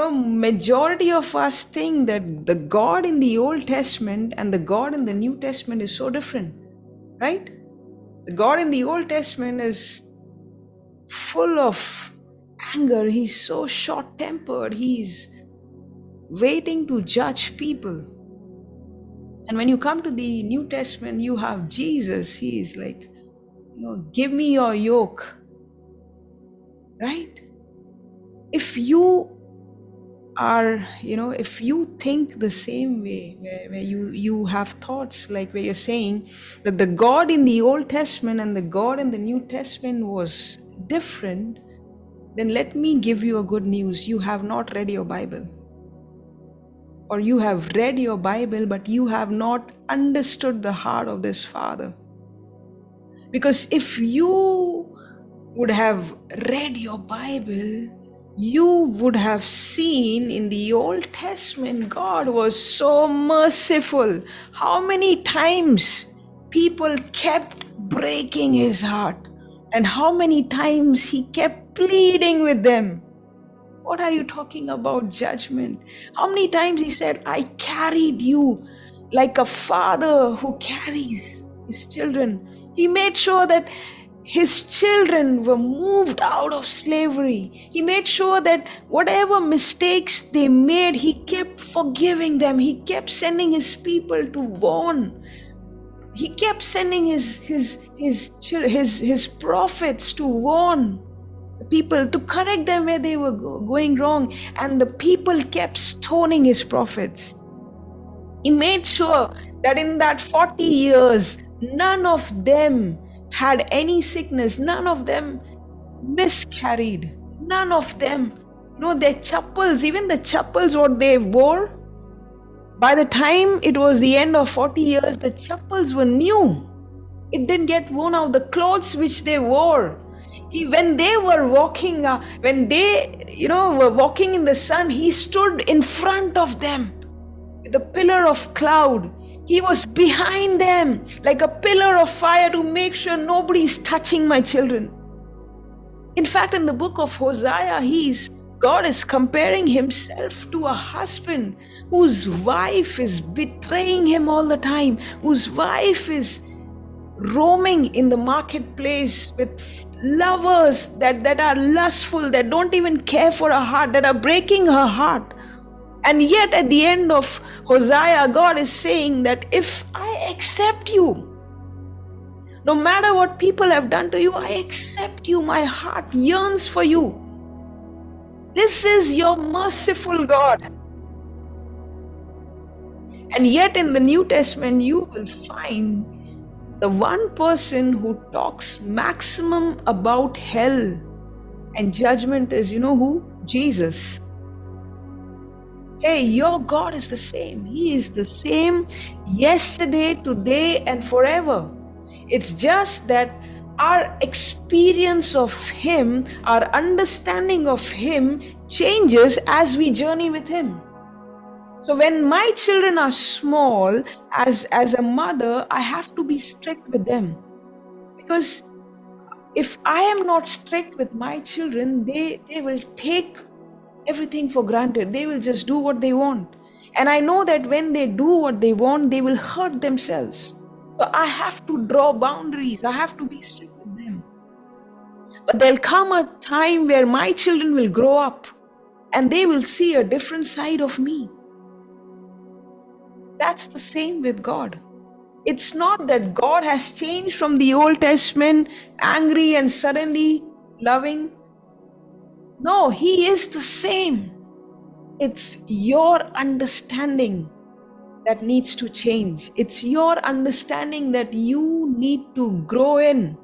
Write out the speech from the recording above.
majority of us think that the God in the Old Testament and the God in the New Testament is so different, right? The God in the Old Testament is full of anger. He's so short-tempered. He's waiting to judge people. And when you come to the New Testament, you have Jesus. He's like, give me your yoke, right? If you are, if you think the same way, where you have thoughts like where you're saying that the God in the Old Testament and the God in the New Testament was different, then let me give you a good news. You have not read your Bible. Or you have read your Bible, but you have not understood the heart of this Father. Because if you would have read your Bible, you would have seen in the Old Testament, God was so merciful. How many times people kept breaking his heart, and how many times he kept pleading with them. What are you talking about judgment? How many times he said, I carried you like a father who carries his children. He made sure that his children were moved out of slavery. He made sure that whatever mistakes they made, he kept forgiving them. He kept sending his people to warn. He kept sending his prophets to warn the people, to correct them where they were going wrong. And the people kept stoning his prophets. He made sure that in that 40 years, none of them had any sickness. None of them miscarried. None of them, their chappals, even the chappals what they wore, by the time it was the end of 40 years, the chappals were new. It didn't get worn out. The clothes which they wore, when they were walking, were walking in the sun, he stood in front of them with a pillar of cloud. He was behind them like a pillar of fire to make sure nobody's touching my children. In fact, in the book of Hosea, God is comparing himself to a husband whose wife is betraying him all the time, whose wife is roaming in the marketplace with lovers that are lustful, that don't even care for her heart, that are breaking her heart. And yet at the end of Hosea, God is saying that if I accept you, no matter what people have done to you, I accept you. My heart yearns for you. This is your merciful God. And yet in the New Testament, you will find the one person who talks maximum about hell and judgment is, who? Jesus. Hey, your God is the same. He is the same yesterday, today, and forever. It's just that our experience of him, our understanding of him changes as we journey with him. So when my children are small, as a mother, I have to be strict with them. Because if I am not strict with my children, they will take everything for granted. They will just do what they want. And I know that when they do what they want, they will hurt themselves. So I have to draw boundaries. I have to be strict with them. But there'll come a time where my children will grow up and they will see a different side of me. That's the same with God. It's not that God has changed from the Old Testament, angry and suddenly loving. No, he is the same. It's your understanding that needs to change. It's your understanding that you need to grow in.